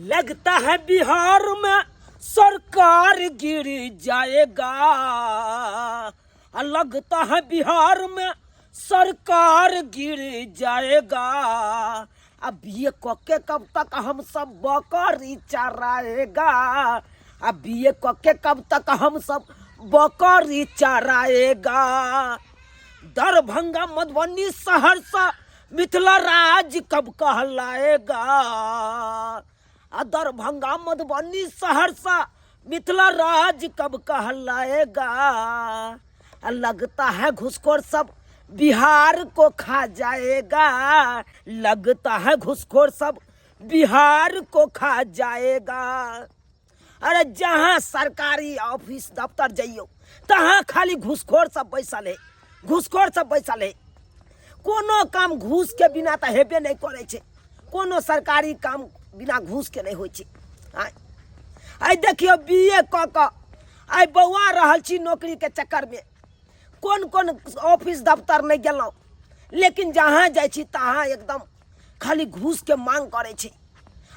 लगता है बिहार में सरकार गिर जाएगा। लगता है बिहार में सरकार गिर जाएगा। अब ये कोके कब तक हम सब बकरी चराएगा। अब ये कोके कब तक हम सब बकरी चराएगा। दरभंगा मधुबनी सहरसा मिथिला राज कब कहलाएगा। दरभंगा मधुबनी सहरसा मिथिला राज कब कहलाएगा। लगता है घुसखोर सब बिहार को खा जाएगा। लगता है घुसखोर सब बिहार को खा जाएगा। अरे जहाँ सरकारी ऑफिस दफ्तर जाइयो तहाँ खाली घुसखोर सब बैसल है। घुसखोर सब बैसल है। कोनो काम घूस के बिना तो हेबे नहीं करे छे। कोनो सरकारी काम बिना घूस के नहीं होय छे। आई देखियो बीए क क आई बौआ रहल छी नौकरी के चक्कर में। कौन कौन ऑफिस दफ्तर नहीं गेलौं, लेकिन जहाँ जाय छी तहाँ एकदम खाली घूस के मांग करे छे।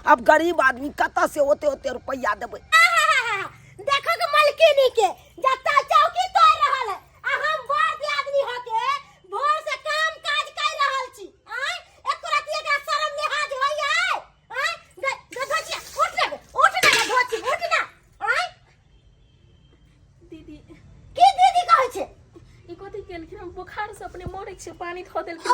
अब गरीब आदमी कतऽ से ओते रुपया देबै। देखो के मलकिनी के जत्ता चौकी तोड़ रहल है आ हम बड़ आदमी हो के भोर से काम काज कर रहल छी। एको राती एकरा शर्म लिहाज होइए। धोचिया उठ ना धोची उठ ना। दीदी की दीदी कहै छे? ई कथि केलखिन? हम बुखार से अपने मरै छी, पानी धो देलखिन।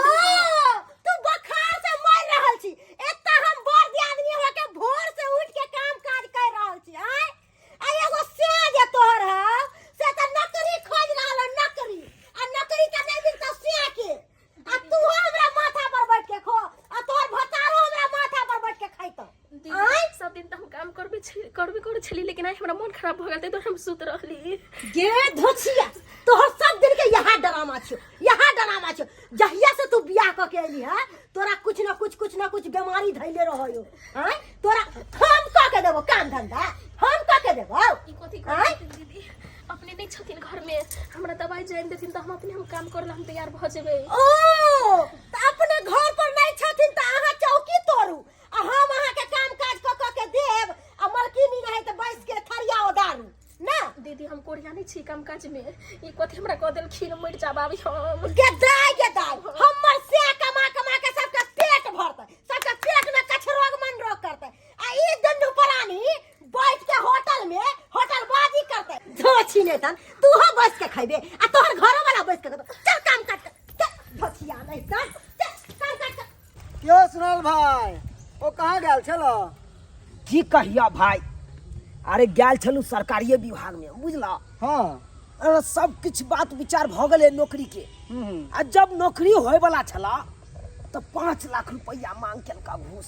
तू बुखार से मर रहल छी। एत्ता हम बड़ आदमी हो के भोर से उठ के काम काज कर रहल छी। आ एगो सेज तोहर है से त नौकरी खोज रहल है। नौकरी आ नौकरी के नहीं मिलता से के आ तू हमरा माथा पर बैठ के खो आ तोहर भतारो हमरा माथा पर बैठ के खाइतो। दीदी सब दिन त हम काम करबे छली, लेकिन आई हमरा मन खराब भ गेल त हम सुत रहली। गे धोछिया तोहर सब दिन के यहाँ ड्रामा छो। जहिया से तू बियाह क के एली है तोरा कुछ ना कुछ बीमारी धइले रहयो। तोरा हम क के देबो काम धंधा, हम क के देबो। ई कथि कहै दीदी? अपने नहीं छथिन घर में, हमरा दवाई जान देथिन त हम अपने हम काम करला हम तैयार भ जेबै। ओ त अपने घर पर नहीं छथिन त आहा चौकी तोड़ू आ हम आहा के काम काज क के देब आ मलकिनी नहीं त बैस के थरिया ओदारू ना। दीदी हम कोरिया नहीं छी काम काज में। ई कथि हमरा क देलखिन मर जाबाबी हम। गेदाई हमर से कमा के सबका पेट भरतै, सबका पेट में कछरोग मन रोग करतै। आ ई दुनू प्राणी बैठ के होटल में होटलबाजी करतै। धोछी ने तन तू हो बैठ के खइबे आ तोहर घरो वाला बैठ के चल काम काट धोछिया नहीं तन काम काट। क्यों सुनल भाई ओ कहाँ गेल छलो? की कहिया भाई? अरे गेल छलू सरकारी विभाग में, बुझला। हाँ अरे सब कुछ बात विचार भ गेले नौकरी के। आ जब नौकरी होय वाला छला तो 5 लाख रुपया मांग केलका घूस।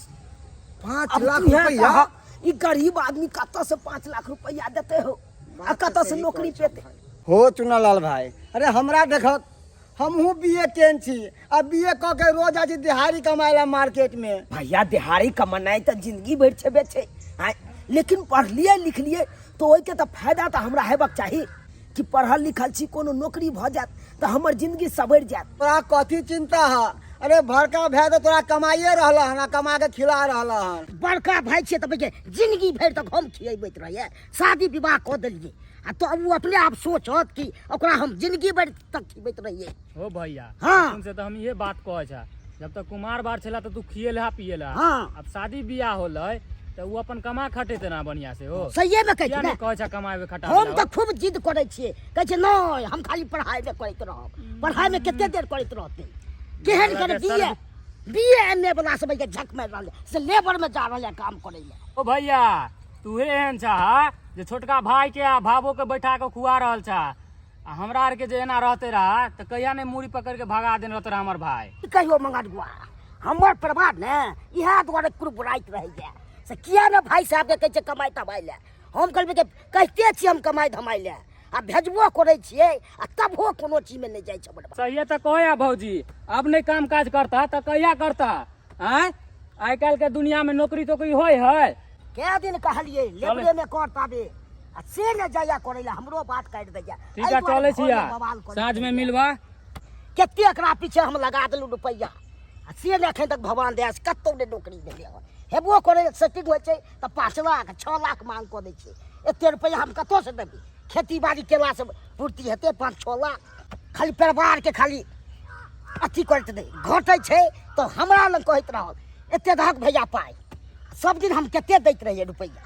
5 अब लाख तू है रुपया? कहा, ई गरीब आदमी कतऽ से 5 लाख रुपया देते हो आ कतऽ से नौकरी पेते हो? चुनालाल भाई अरे हमरा देखत हमहू बीए केन छी आ बीए क के रोज आज दिहाड़ी कमाएला मार्केट में। भैया दिहाड़ी कमानाई तो जिंदगी भर छेबे छे। लेकिन पढ़ लिए लिख लिए तो ओई के तो फायदा तो हमरा हेबाक चाहिए कि पढ़ल लिखल छी कोनो नौकरी भ जात तो हमर जिंदगी सवर जात। तोरा कथी चिंता है? अरे भड़का भाई तो तोरा कमाइए रहला हन, कमा के खिला रहला हन। बड़का भाई छे त जिंदगी भर तक हम खियबैत रहिए, शादी विवाह क देलिए आ तो अब वो अपने आप सोचत कि ओकरा हम जिंदगी भर तक खियबैत रहिए। हो भैया हाँ। तुमसे तो हम ये बात कहे छा, जब तक कुमार बार छला तो तू खिएला पिएला। हाँ। अब शादी बियाह होलै तो वो अपन कमा खटे तना बढ़िया से हो। सही में क्या कहै नहीं छी कहे छा कमाए खटा हम तो खूब जिद करे छिए, कहै छै नहीं हम खाली पढ़ाई में करैत रहब। पढ़ाई में कितने देर करैत रहते? केहन कर बीए एमए वाला सब के झक में रहले से लेबर में जा रहले काम करे ले। ओ भैया तू एहन छा जे छोटका भाई के आ भावो के बैठा के खुआ रहल छा। आ हमरा आर के जे एना रहते रहा तो कहिया ने मूड़ी पकड़ के भगा देन रहते हमर भाई। कहियो मंगरुआ हमर परिवार ने इहा द्वारे कुरबुराइत रह जाए से किया ना भाई साहब के कहै छै कमाई धमाई ले। हम कहबे के कहते छी हम कमाई धमाई ले आ भेजबो करे छिए आ तबो कोनो चीज में नहीं जाय छै। सही तो कहे भौजी अब नहीं काम काज करता तो कहिया करता? आई काल के दुनिया में नौकरी तो कोई होय है? के दिन कहलिए लेबरे में करता बे आ से न जाया करे ले हमरो बात काट दे जा। ठीक है चले छिया साँझ में मिलवा। केते एकरा पीछे हम लगा देलु रुपया आ से ने एखन तक भगवान दया से कत्तो ने नौकरी देले। हेबो करे सेटिंग होइ छै तऽ 5 लाख 6 लाख मांग कऽ दै छै। एते रुपैआ हम कतऽ से देबै? खेती बाड़ी केला से पूर्ति हेतै 5-6 लाख? खाली परिवार के खाली अथी करैत नहीं घटै छै तो हमरा लग कहैत रहल एते दहक भैया पाई। सब दिन हम कते दैत रहिए रुपैया,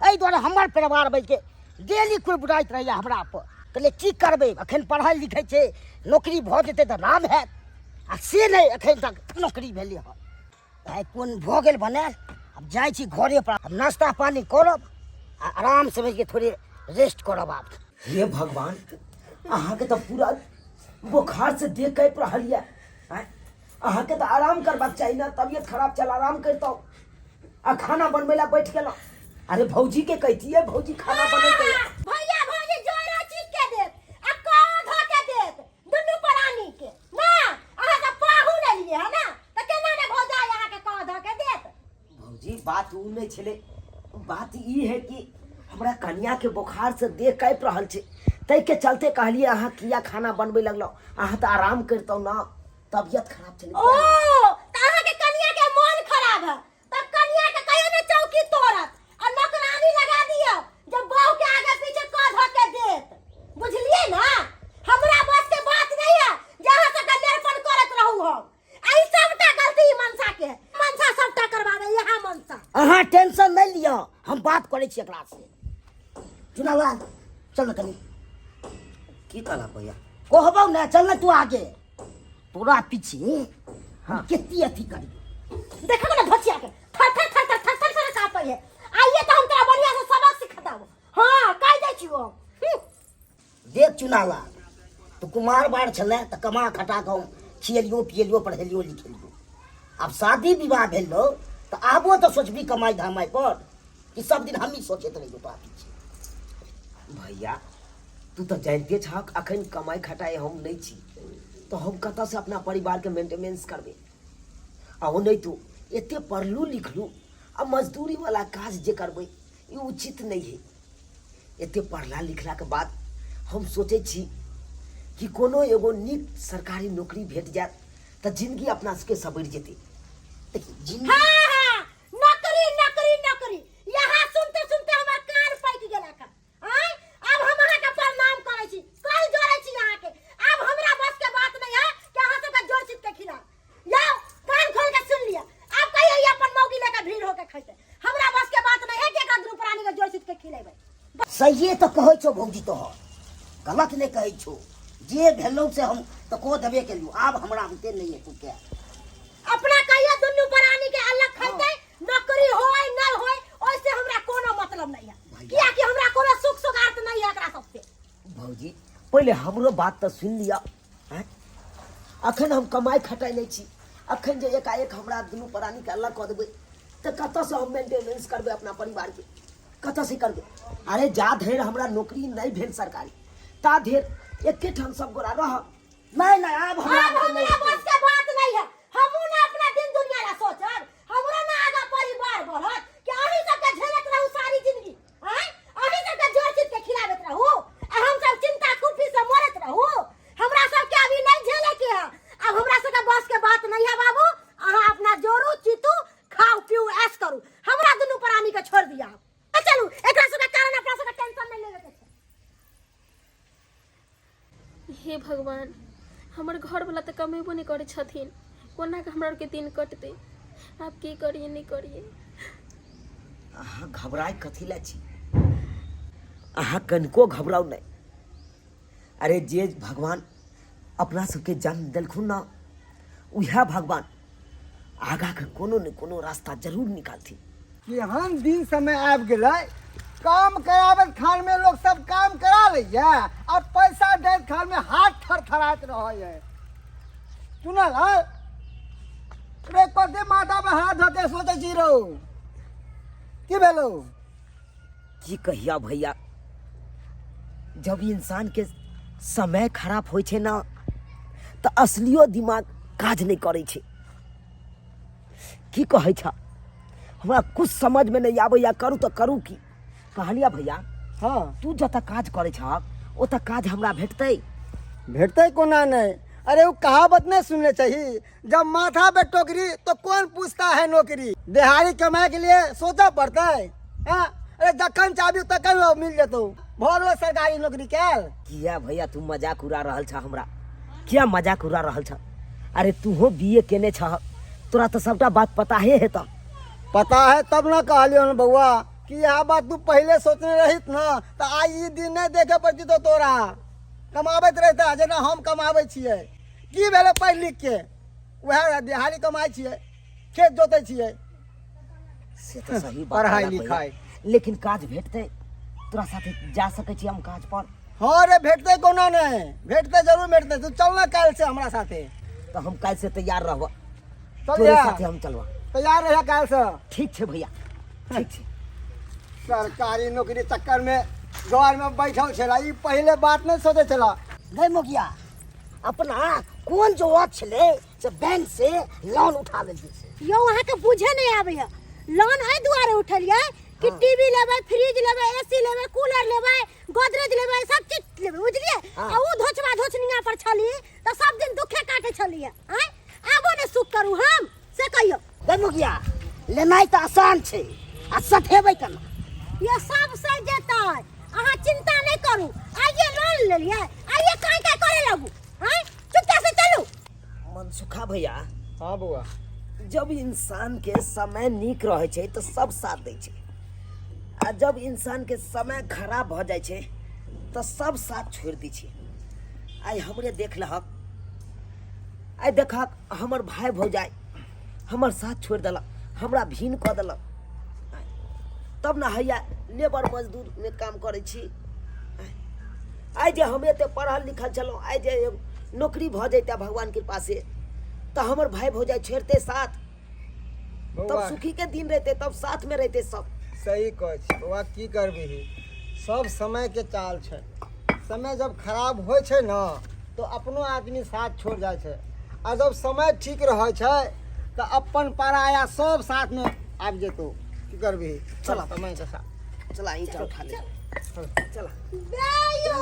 एहि दुआरे हमर परिवार बैठ के डेली कोई बुराइत रहिए हमरा पर। कहलिए की करबै, अखन पढ़ाई लिखै छै, नौकरी भऽ जेतै तऽ नाम हैत, आ से नहीं अखन तक नौकरी भेलै हँ। आइ कोन भऽ गेल बनायल, अब जाइ छी घरे पर, अब नाश्ता पानी करब आ आराम से बैठ के थोड़े रेस्ट करब आब। हे भगवान, अहाँके तऽ पूरा बुखार से देह कैप रहल यऽ। अहाँके तऽ आराम करबाक चाही ना, तबियत खराब चल आराम करितौ आ खाना बनबै ला बैठ गेलौ। अरे भौजी के कहितियै, भौजी खाना बनेतै। भैया भौजी जोरा चीज के देत आ कौन धो के देत दुनू प्राणी के ना। अहाँ के पाहु लेलिए है ना, त केना ने भौजा अहाँ के कौन धो के देत? भौजी बात उ नहीं छले, बात ई है कि हमरा कन्या के बुखार से देह कैप रहल छै, तै के चलते कहलिए अहाँ किया खाना बनबै लगलौ। अहाँ तऽ आराम करतौ ना, तबियत खराब चले। ओ त अहाँ के कन्या के मन खराब है, तब कन्या के कहियो ने चौकी तोड़त और नौकरानी लगा दियो जब बहू के आगे पीछे कौन धो के देत। बुझलिए ना, हमरा बस के बात नहीं है जहां से गंदेरपन करत रहू हम। आई सबटा गलती मनसा के है, मनसा सबटा करवावे यहां मनसा। अहाँ टेंशन नहीं लियो, हम बात करै छी एकरा से। चुनावा चल न कनी की कहला भैया कहबौ ना, चल न तू आगे पूरा पीछे। हाँ कितनी अथी करी देखो ना भचिया के थर थर थर थर थर थर कापै है। आइए तो हम तेरा बढ़िया से सबक सिखाताऊ। हां कह दै छियो। देख चुनावा, तो कुमार बार छले त कमा खटा के हम खियलियो पियलियो पढ़ेलियो लिखेलियो। अब शादी विवाह भेलो त आबो तो सोचबी कमाई धमाई पर कि सब दिन हम ही सोचैत रहियो तो पीछे। भैया तू तो जानते छक अखन कमाई खटाई हम नहीं छी, तो हम कतऽ से अपना परिवार के मेंटेनेंस करबे। आ ओ नहीं तू एते पढ़लू लिखलू आ मजदूरी वाला काज जे करबै ई उचित नहीं है। एते पढ़ला लिखला के बाद हम सोचे छी कि कोनो एगो नीक सरकारी नौकरी भेट जात त जिंदगी अपना सबके सबर जेते। देखिए जिंदगी हां हां नौकरी नौकरी नौकरी यहां सुनते सुनते हमर कान पैक गेला का। आय अब हम अहाँ के प्रणाम करै छी, कल जोड़ै छी अहाँ के। अब हमरा बस के बात नहीं है कि अहाँ सब के जोर चित के खिला। जाओ कान खोल के सुन लिया, अब कहियो ये अपन मौगी लेके भीड़ होके खैते। हमरा बस के बात नहीं है कि एक दुनू प्राणी के जोर चित के खिलेबै। सही तो कहै छो भौजी, तो गलत नहीं कहै छो। जे भेलौ से हम तो को देबे केलियो, आब हमरा हमते नहीं है तू के। अपना कहियो दुनू प्राणी के अलग खैते, नौकरी होय न होय ओइसे हमरा कोनो मतलब नहीं है, किया कि हमरा कोनो सुख सुगार्थ नहीं है एकरा सबसे। भौजी पहले हमरो बात तो सुन लिया। अखन हम कमाई खटाई नहीं छी, अखन जे एकाएक हमरा दुनू प्राणी के अलग कऽ देबै तऽ कतऽ से हम मेंटेनेंस करबै अपना परिवार के, कतऽ से करबै? अरे जा धरि हमरा नौकरी नहीं भेल सरकारी ता धरि एके ठाम सब गोरा रह। नहीं नहीं आब हमरा हमरा बस के बात नहीं है। हमहू ना अपना दिन दुनिया ला सोचब, हमरा ना आगा परिवार बढ़त कि अहीं सब के झेलत रहू सारी जिंदगी। हैं अहीं सब के जोर चित के खिलावत रहू आ हम सब चिंता कुफी से मरत रहू। हमरा सब के अभी नहीं झेले के है। अब हमरा सब के बस के बात नहीं है बाबू, अहाँ अपना जोरू चितू खाओ पियो ऐश करू, हमरा दुनू प्राणी के छोड़ दिया। चलू एकरा सब के कारण अपना सब के टेंशन नहीं लेवे के छै। हे भगवान, हमर घर वाला तो कमेबो नहीं करे छथिन, कोना के हमरा के दिन कटते। आप की करिए नहीं करिए। अहाँ घबराए कथी ला छी? अहाँ कनिको घबराउ नहीं। अरे जे भगवान अपना सबके जन्म देलखुन ना, उहे भगवान आगा के कोनो न कोनो रास्ता जरूर निकालथिन। केहन दिन समय आबि गेलै, काम कराबत खान में लोग सब काम करा लैया, अब पैसा दैत खान में हाथ थरथराइत रहै। सुनल है रे कते माथा में हाथ धके सोचै छी रहो की भेलो? की कहिया भैया, जब इंसान के समय खराब होइ छै ना तो असलियो दिमाग काज नहीं करे छै। की कहै छ हमरा कुछ समझ में नहीं आबै या करू तो करू की? कहलिया भैया हाँ तू जतऽ काज करे छ ओतऽ काज हमरा भेटतै? भेटतै कोना नहीं, अरे वो कहावत नहीं सुनने चाहिए, जब माथा पे टोकरी तो कौन पूछता है नौकरी। दिहाड़ी कमाए के लिए सोचा पड़ता है। हाँ? अरे जखन चाबी तखन मिल जेतो, भोर सरकारी नौकरी किया भैया तू मजाक उड़ा रहल छ हमरा, क्या मजाक उड़ा रहल छ? अरे तू हो बीए केने छ, तोरा तो सबटा बात पता है तो। पता है तब ना कहलियो न बउआ कि यह बात तू पहले सोचने रहित ना तो आज ये दिन नहीं देखे पड़ती तो तोरा कमाबत रहता जेना हम कमाबै छियै। की भेले पढ़ लिख के वह दिहाड़ी कमाई छियै, खेत जोते छियै। से तो सही बात पढ़ाई है भैया। लिखाई लेकिन काज भेटते तोरा साथे जा सकै छी हम काज पर? हाँ रे भेटते कोना नहीं, भेटते जरूर भेटते। तू चलना कल से हमरा साथे। तो हम कल से तैयार रहब, चल तोरे जा, साथे हम चलबा। तैयार रह कल से। ठीक है भैया, ठीक है। सरकारी नौकरी चक्कर में घर में बैठल छला, ई पहले बात नहीं सोचे छला। गए मुखिया अपना कौन जो छले से बैंक से लोन उठा ले यो वहाँ के बुझे नहीं आवे है। लोन है दुआरे उठलिए कि टीवी लेबै, फ्रिज लेबै, एसी लेबै, कूलर लेबै, गोदरेज लेबै, सब चीज लेबै, बुझलिए। आ उ धोचबा धोचनिया पर छली तो सब दिन दुखे काटे छलिए। हैं आबो ने सुख करू हम से कहियो। गए मुखिया लेनाइ तो आसान छे आ सठेबै केना? ये सब सही जेतै, अहाँ चिंता नहीं करू। आइए लोन ले लिए, आइए काई काई करे लगू। हैं चुपचाप से चलू। मनसुखा भैया, हाँ बउआ, जब इंसान के समय नीक रहे छे तो सब साथ दे छे, आ जब इंसान के समय खराब हो जाए छे तो सब साथ छोड़ दी छे। आई हमरे देख लहक, आई देखक हमर भाई भौजाई हमर साथ छोड़ दिलक, हमरा भीन कऽ दिलक। तब ना हैया लेबर मजदूर में काम करे छी। आई जे हमे ते पढ़ल लिखल छलहुँ, आई जे नौकरी भ जैते भगवान कृपा से तो हमर भाई भौजाई छोड़ते साथ, तब बउआ सुखी के दिन रहते, तब साथ में रहते सब। सही कह छी बउआ, की करबही, सब समय के चाल छै। समय जब खराब होइ छै ना तो अपनो आदमी साथ छोड़ जाइ छै, आ जब समय ठीक रहे छै तो अपन पराया सब साथ में आबि जेतो। की करबही, चल समय के साथ। चला ईटा उठा ले, चला। बेयो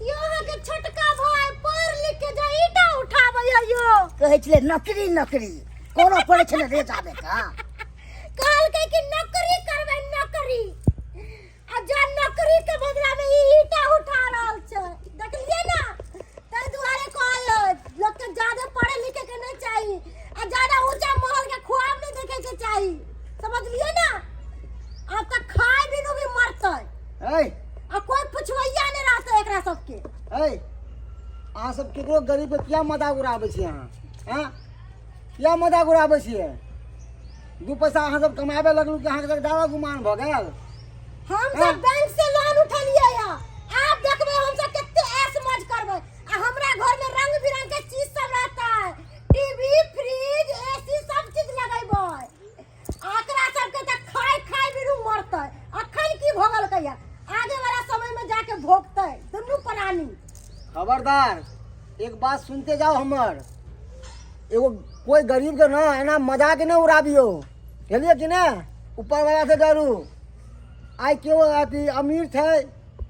यहाँ के छोटका भाई पढ़ लिख के जा ईटा उठाबै यो। कहै छले नौकरी नौकरी कोनो पड़े छले रे जाबे का। कहल के कि नौकरी करबै नौकरी, आ जा नौकरी के बदला में ई ईटा उठा रहल छै। देखलिए ना, तै दुआरे कहल लोग के ज्यादा पढ़े लिखे के नहीं चाहिए, आ ज्यादा ऊंचा महल के ख्वाब नहीं देखे के चाहिए। समझलिए ना, अब तक खाए बिनु भी मरतै ए आ कोई पुछवैया नहीं रहतै एकरा सबके। ए अहाँ सब केकरो गरीब के किया मजाक उड़ाबै छी अहाँ? हैं किया मजाक उड़ाबै छियै? दू पैसा अहाँ सब कमाबे लगलू कि अहाँ के ज्यादा गुमान भ गेल। हम सब बैंक से लोन उठलिए या, आप देखबे हम सब कितने ऐश मौज करबै। आ हमरा घर में रंग बिरंग के चीज सब रहता है, टीवी, फ्रिज, एसी सब चीज लगेबै। आकरा सब के त खाए खाए बिनु मरतै। अखन की भोगल कहिया, आगे वाला समय में जाके भोगतै दुनू प्राणी। खबरदार, एक बात सुनते जाओ हमर, एगो कोई गरीब के ना एना मजाक न उड़ाबियो, बुझलिए कि ना? ऊपर वाला से डरू। आई क्यों अथी अमीर छै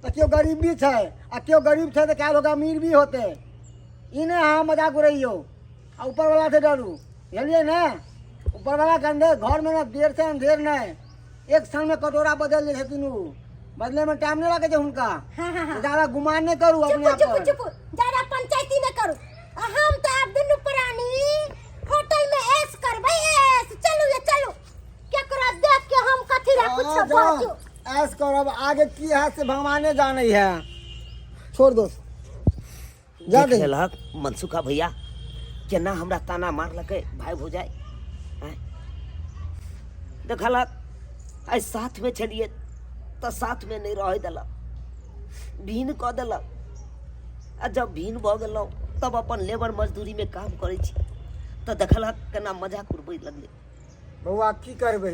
तो क्यों गरीब भी छै, आ क्यों गरीब छै तो क्या लोग अमीर भी होते। इन्हें हाँ मजाक उड़ाइयो, आ ऊपर वाला से डरू, बुझलिए ना? ऊपर वाला के अंदर घर में ना देर से अंधेर नहीं, एक क्षण में कटोरा बदल दे छथिन उ, बदले में टाइम नहीं लगे छै हुनका। हाँ। ज्यादा गुमान नहीं करू अपने आप चुप पर। चुप ज्यादा पंचायती न करू। हम तो अब दुनू प्राणी होटल में ऐश करबै ऐश। चलू ये चलू, केकरा देख के हम कथी रा कुछ हाँ, बाजू। जाओ, ऐश करब, आगे की है से भगवाने जाने है। छोड़ दो जा देख दे। लेलक मनसुखा भैया केना हमरा ताना मारलकै भाई भौजाई। देखलक आई साथ में छलिए तो साथ में नहीं रह दिलक, भीन कऽ देलक। आ जब भीन भऽ गेलहुँ तब अपन लेबर मजदूरी में काम करे छी तो देखलक केना मजाक उड़बै लगले। बउआ की करबै,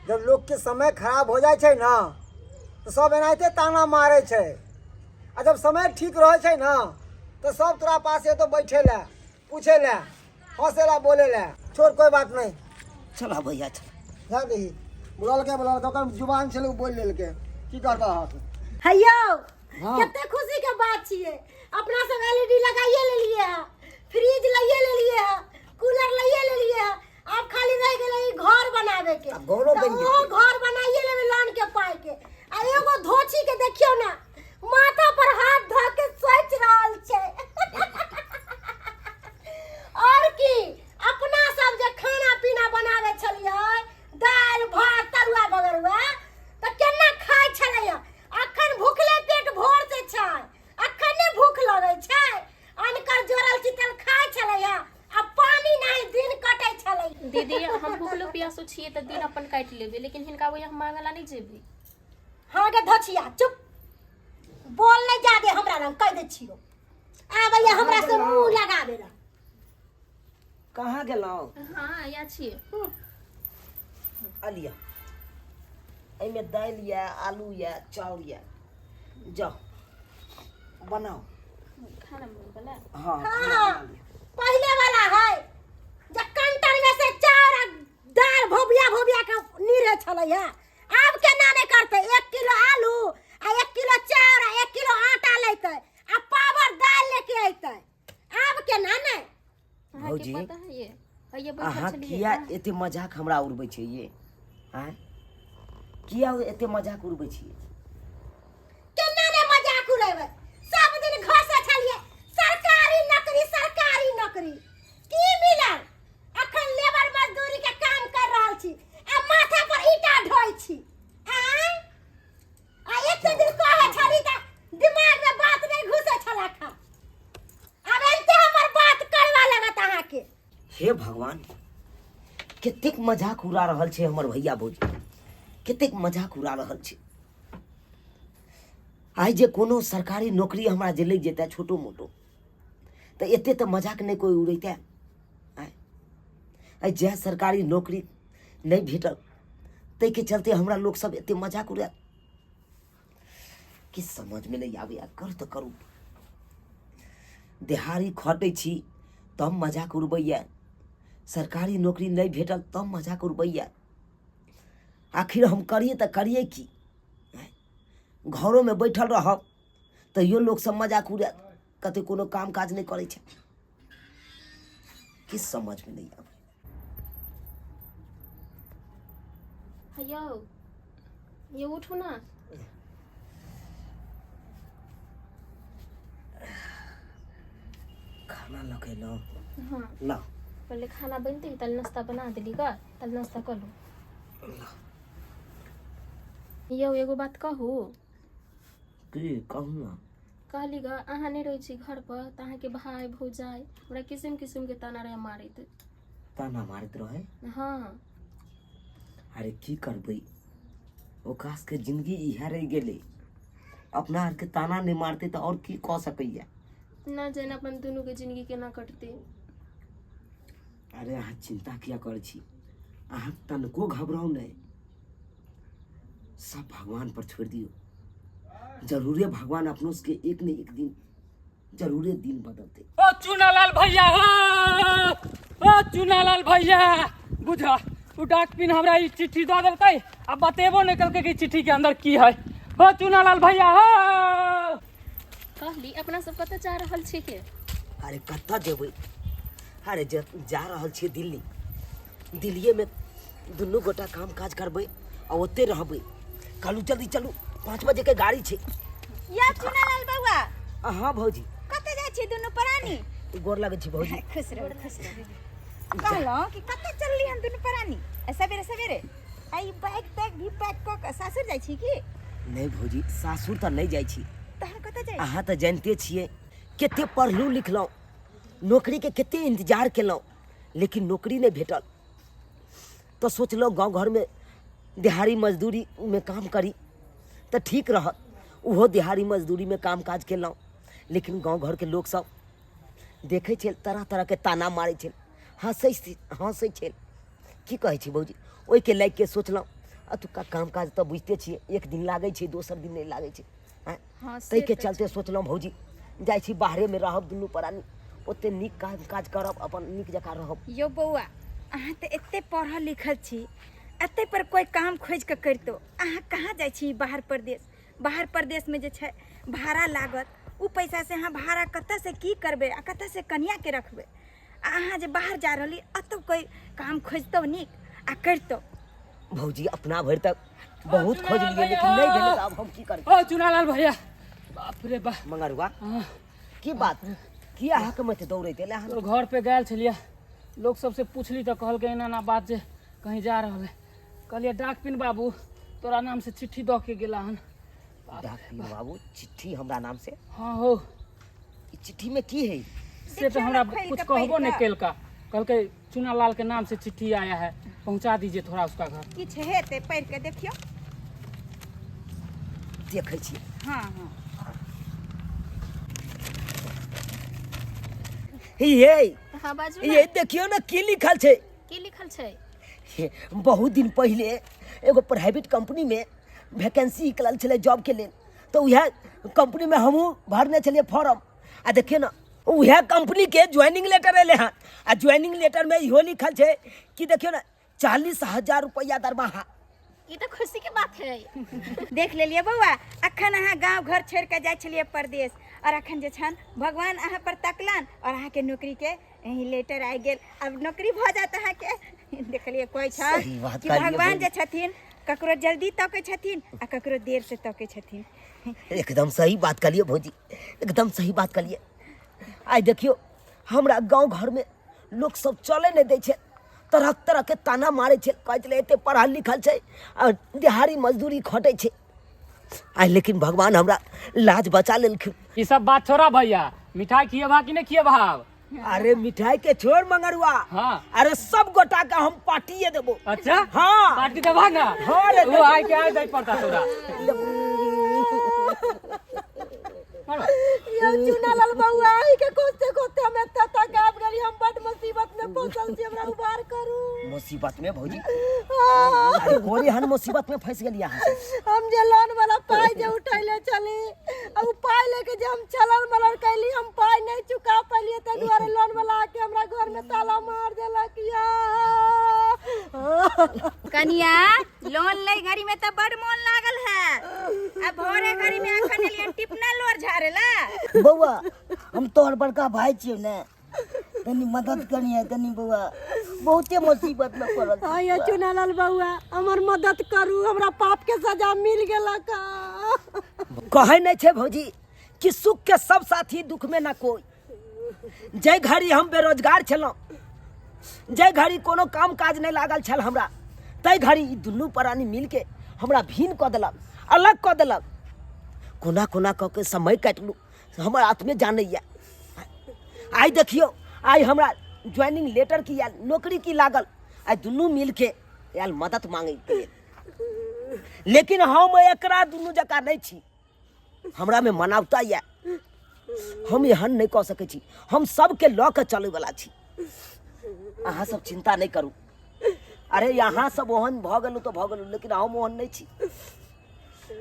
जब लोग के समय खराब हो जाए छै ना तो सब एनाहिते ताना मारे छै, आ जब समय ठीक रहे छै ना तो सब तोरा पास ये तो बैठे ला, पूछे ला, हंसे ला, बोले ला। छोड़, कोई बात नहीं, चला भैया चला। जा दही। बुलल के ओकर जुबान छलै, उ बोल लेलकै, की करता हाथ। हैयो हाँ। कितने खुशी के बात छिए, अपना सब एलईडी लगाइए लेलिए। फ्रिज लइए ले लिए है, कूलर लइए ले लिए है, अब खाली रह गेले ई घर बनावे के। अब घरो बन तो वो घर बनाइए लेवे लान के पाए के। आ एगो धोची के देखियो ना, माथा पर हाथ धर के सोच रहल छे। और की अपना सब जे खाना पीना बनावे छलिए, दाल भात तरुआ बगरुआ, त केना खाय छलिए। अखन भूखले पेट भोर से छै, अखन ने भूख लगे छै। अनकर जोरल चितल खाय छलिए, अब पानी नहीं दिन कटे छलिए। दीदी हम भूखलो प्यासो छिए त दिन अपन काट लेबे, लेकिन हिनका वही हम मांगला नहीं जेबे। हाँ गे धोछिया चुप, बोल नहीं जादे हमरा रंग कह दे छियो। आबे हमरा से मुंह लगाबे ला। कहाँ गेलौ? हाँ या छिए। अलिया एमे दाल या आलू या चाउर या जाओ बनाओ। खाना बनबला हाँ हाँ पहले वाला है जे कंटर में से चार दाल भोबिया भोबिया के नीरे छले है। अब केना नहीं करते, 1 किलो आलू आ 1 किलो चाउर आ 1 किलो आटा लेते आ पावर दाल लेके आइते। अब केना नहीं भौजी, पता है ये अहाँ किया एते मजाक हमरा उड़बै छै ये? हैं किया एते मजाक उड़बै छी? केना ने मजाक उड़ेबै? सब दिन घसे छलिए सरकारी नौकरी की मिलल? अखन लेबर मजदूरी के काम कर रहल छी आ माथा पर ईटा ढोइ छी। आ एते दिन कहे छली त दिमाग में बात नहीं घुसे छला खा। अब एते हमर बात करवा लगत अहाँ के। हे भगवान, कतेक मजाक उड़ा रहल छै हमर भैया भौजी, कतेक मजाक उड़ा रहल छै। आइ जे कोनो सरकारी नौकरी हमरा जे लग जेतै छोटो मोटो, तऽ एते तऽ मजाक नहीं कोई उड़ैते। आइ जे सरकारी नौकरी नहीं भेटल तै के चलते हमरा लोग सब एते मजाक उड़ा, कि समझ में नहीं आबैया। कर तऽ करू, दिहाड़ी खटै छी तब मजाक उड़बैया, सरकारी नौकरी नहीं भेटल तब मजाक उड़बैया। आखिर हम करिए तो करिए की? घरों में बैठल रहब तैयो लोग सब मजाक उड़ात, कहते कोनो काम काज नहीं करे छै। किस समझ में नहीं आवे। हयो ये उठो ना। खाना लगे लो हाँ ला पहले खाना बनते ही तल नाश्ता बना दिली का, तल नाश्ता कर लो। यो एगो बात कहू। की कहू ना? कहली ग अहाँ नहीं रहे छी घर पर त अहाँ के भाई भौजाई हमरा किस्म किस्म के ताना रहे मारैत। ताना मारत रहे? हाँ अरे की करबै, ओकास के जिंदगी इहे रह गेले। अपना आर के ताना नहीं मारते तो और की कह सकैया? ना जाने अपन दोनों के जिंदगी केना कटते। अरे अहाँ चिंता किया कर छी, अहाँ तनको घबराओ नहीं, सब भगवान पर छोड़ दियो। जरूरे भगवान अपनों के एक न एक दिन जरूरे दिन बदलते। ओ चुनालाल भैया हो, ओ चुनालाल भैया बुझा उ डाक पिन हमरा ई चिट्ठी दऽ देलकै आ बतेबो नहीं कलकै कि चिट्ठी के अंदर की है। ओ चुनालाल भैया हो। कहली अपना सब कतऽ जा रहल छी के? अरे कत्ता जेबै? अरे जा रहल छियै दिल्ली। दिल्लीए में दुनू गोटा काम काज करबै आ ओते रहबै। कहलू जल्दी चलू, 5 बजे के गाड़ी छै। या चुनालाल बउआ हाँ भौजी। कते जाय छी दुनू प्राणी? गोर लगै छी भौजी। खुश रहो। कहलो कि कते चलली हम दुनू प्राणी सवेरे सवेरे? आई बैग तैग भी पैक क के सासुर जाय छी की? नहीं भौजी, सासुर तऽ नहीं जाइ छी। तहन कते जाय? अहाँ तऽ जानते छियै कते पढ़लू लिखलहुँ, नौकरी के कते इंतजार केलहुँ, लेकिन नौकरी नहीं भेटल। तो सोचलहुँ गाँव घर में दिहाड़ी मजदूरी में काम करी तो ठीक रहत। उहो दिहाड़ी मजदूरी में काम काज केलहुँ, लेकिन गाँव घर के लोग सब देखे छै तरह तरह के ताना मारे छै, हंसै छै। की कहै छी भौजी, ओहि के लाग के सोचलहुँ अतुका काम काज तऽ बुझते छियै, एक दिन लागै छै दोसर दिन नहीं लागै छै। हां तै के चलते सोचलहुँ भौजी जाइ छी बाहरे में रहब दुनू प्राणी, ओते नीक काम काज करब, अपन नीक जकाँ रहब। यो बउआ अहाँ ते एते पढ़ल लिखल छी, एते पर कोई काम खोज के करितो। अहाँ कहाँ जाय छी बाहर प्रदेश? बाहर प्रदेश में जे छै भाड़ा लागत उ पैसा से अहाँ भाड़ा कतऽ से की करबे आ कतऽ से कनिया के रखबे आ अहाँ जे बाहर जा रहली अतौ कोई काम खोजतौ नीक आ करतौ। भौजी अपना भरि तक बहुत खोज लिए लेकिन नहीं भेले, अब हम की करब। ओ चुनालाल भैया, बाप रे बाप। मंगरुआ हाँ, की बात किया है मत दौड़ते ले तो घर पे गए छलिए, लोग सबसे पूछली तो कहलकै एना ना बात जे कहीं जा रहल है। कहलिए डाकपिन बाबू तोरा नाम से चिट्ठी दऽ के गेला हन। डाकपिन बाबू चिट्ठी हमरा नाम से? हाँ हो, ई चिट्ठी में की है? से तो हमरा कुछ कहबो नहीं केलका, कहलकै चुनालाल के नाम से चिट्ठी आया है, पहुंचा दीजिए थोड़ा उसका घर। किछ हेतै पढ़ के देखियो। देखे छी। हाँ हाँ ये हाँ बाजू ये ना, देखियो ना की लिखल छै। की लिखल छै? हे, बहुत दिन पहले एगो प्राइवेट कंपनी में वैकेंसी निकलल छलै जॉब के लेल, तो वह कंपनी में हमहूँ भरने छलिए फॉर्म। आ देखिए ना वह कंपनी के ज्वाइनिंग लेटर एले हन, आ ज्वाइनिंग लेटर में इहो लिखल छै कि देखियो ना 40,000 रुपया दरमाहा। ये तो खुशी के बात है। देख लेलिए बउआ, अखन अहाँ गांव घर छोड़ के जाय छलिए परदेश, और अखन जे छन भगवान अहाँ पर तकलन और अहाँ के नौकरी के लेटर आ गेल। अब नौकरी भ जात अहाँ के। देखलिए कोई छन सही बात कि कहलिए भगवान बहू। जे छथिन ककरो जल्दी तकै छथिन आ ककरो देर से तकै छथिन। एकदम सही बात करिए भौजी, एकदम सही बात करिए। आई देखियो हमरा गांव घर में लोग सब चले नहीं दै छै, तरह तरह के ताना मारे छै, कहै छलै एते पढ़ल लिखल छै और दिहाड़ी मजदूरी खटै छै। आई लेकिन भगवान हमरा लाज बचा लेलखिन। ये सब बात छोड़ा भैया, मिठाई खिएबा कि नहीं खिएबा? अरे मिठाई के छोड़ मंगरुआ, हाँ। अरे सब गोटा का हम पार्टिए देबो। अच्छा हाँ। पार्टी देबा ना? हाँ रे, वो आइ के आइ दै पड़ता तोरा। मारो। यो चुनालाल बउआ आई के कोस्ते कोस्ते हम एत्ता तक आब गेली, हम बड मुसीबत में फंसल छी, हमरा उबार करू। मुसीबत में भौजी? हाँ, अरे कोरी हन मुसीबत में फंस गेलिए अहाँ से। हम जे लोन वाला पाई जे उठैले चली, अब पाई लेके जे हम चलल मलर कैली, हम पाई नहीं चुका पालिए, ते दुआरे लोन वाला आके हमरा घर में ताला मार देलक या। कनिया लोन ले घड़ी में तो बड़ मन लागल है, अब भोरे घड़ी में अखन एलियन टिपना लोर झाड़ेला। बउआ हम तोहर बड़का भाई छियो ने, तनी मदद करिए तनी बउआ, बहुते मुसीबत में पड़ल छी। हाँ ये चुनालाल बउआ हमर मदद करू, हमरा पाप के सजा मिल गेला का। कहे नहीं छे भौजी कि सुख के सब साथी दुख में ना कोई। जय घड़ी हम बेरोजगार छलौं, जय घड़ी कोनो काम काज नहीं लागल छल हमरा, तय घड़ी ई दुनू प्राणी मिल के हमरा भिन्न कऽ देलक, अलग कऽ देलक। कोना कोना कऽ के समय काटलू, हमर हाथ में जानैया। आई देखियो आई हमरा ज्वाइनिंग लेटर की आयल, नौकरी की लागल, आई दुनू मिल के आयल मदद मांगे के लेल। लेकिन हम एकरा दुनू जकाँ नहीं छी, हमरा में मानवता या, हम एहन नहीं कह सकै छी, हम सबके लऽ के चले वाला छी। अहाँ सब चिंता नहीं करू। अरे यहाँ सब ओहन भ गेलू तो भ गेलू, लेकिन हम ओहन नहीं छी।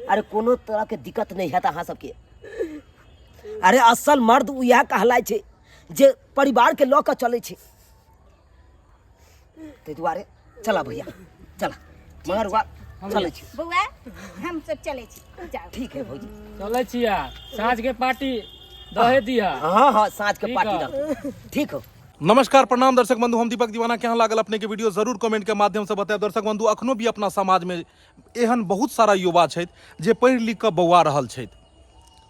अरे कोनो तरह के दिक्कत नहीं है अहाँ सबके। अरे असल मर्द यह कहलाय छै जे परिवार के लऽ के चले छै। ताहि दुआरे चला भैया चला, मगर चले छी। बउआ हम सब चले छी, जाओ। ठीक है भौजी, चले छिया, साँझ के पार्टी दहे दिया। हाँ हाँ साँझ के ठीक पार्टी है। रख, ठीक हो। नमस्कार प्रणाम दर्शक बंधु, हम दीपक दीवाना के यहाँ लागल अपने के वीडियो जरूर कमेंट के माध्यम से बताएं। दर्शक बंधु अखनो भी अपना समाज में एहन बहुत सारा युवा छथि जे पढ़ि लिख कऽ बौआ रहल छथि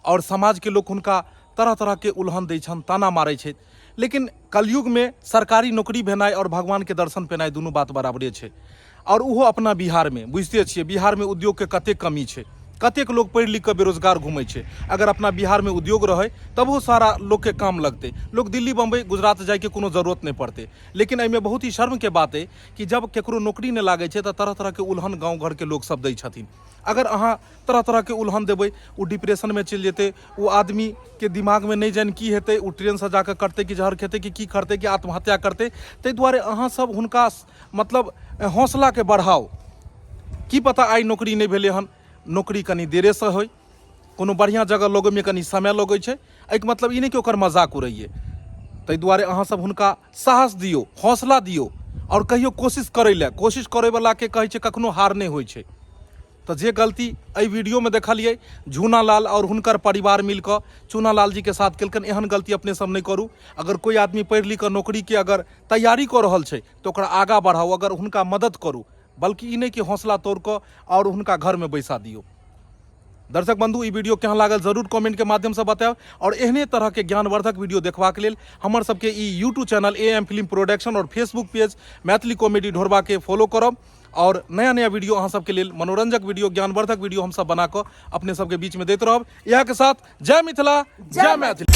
और समाज के लोग हुनका तरह तरह के उल्हन दै छनि, ताना मारै छथि। लेकिन कलयुग में सरकारी नौकरी भेनाइ और भगवान के दर्शन पेनाइ दुनू बात बराबरे छै। और उहो अपना बिहार में बुझते छियै, बिहार में उद्योग के कतेक कमी छै, कतेक लोग पढ़ि लिख कऽ बेरोजगार घूमै छै। अगर अपना बिहार में उद्योग रहे तबो सारा लोग के काम लगते, लोग दिल्ली बम्बई गुजरात जाए के कोनो जरूरत नहीं पड़ते। लेकिन एहिमे बहुत ही शर्म के बात है कि जब केकरो नौकरी नहीं लागे छै तो तरह तरह के उल्हन गाँव घर के लोग सब दै छथिन। अगर अहाँ तरह तरह के उल्हन देबै, वो डिप्रेशन में चलि जेतै, वो आदमी के दिमाग में नहीं जान की हेतै, वो ट्रेन से जाकर करतै कि जहर खेतै कि की करतै कि आत्महत्या करतै। ताहि दुआरे अहाँ सब हुनका मतलब हौसला के बढ़ाओ। की पता आइ नौकरी नहीं भेलै हन, नौकरी कनी देरे से होय, कोनो बढ़िया जगह लोगे में कनी समय लगे छै। एहिके मतलब ई नहीं कि ओकर मजाक उड़ैए। ताहि दुआरे अहाँ सब हुनका साहस दियौ, हौसला दियौ और कहियो कोशिश करै लए। कोशिश करै वाला के कहै छै कखनो हार नहीं होइ छै। तो जे गलती एहि वीडियो में देखलिए झूना लाल और हुनकर परिवार मिलकर चूना लाल जी के साथ केलकन, एहन गलती अपने सब नहीं करू। अगर कोई आदमी पढ़ लिख नौकरी के अगर तैयारी कर रहल छै तो ओकरा आगा बढ़ाओ, अगर हुनका मदद करू, बल्कि ई नहीं कि हौसला तोड़ कऽ और हुनका घर में बैसा दियो। दर्शक बंधु, ई वीडियो केहन लागल जरूर कमेंट के माध्यम से बताओ, और एहने तरह के ज्ञानवर्धक वीडियो देखबाक लेल हमर सबके ई YouTube channel AM film production और Facebook page Maithili comedy Dhorba के फॉलो करब, और नया नया वीडियो अहाँ सबके लेल मनोरंजक वीडियो ज्ञानवर्धक वीडियो हम सब बना कऽ अपने सबके बीच में देते रहब। यहाँ के साथ जय मिथिला, जय मैथिली।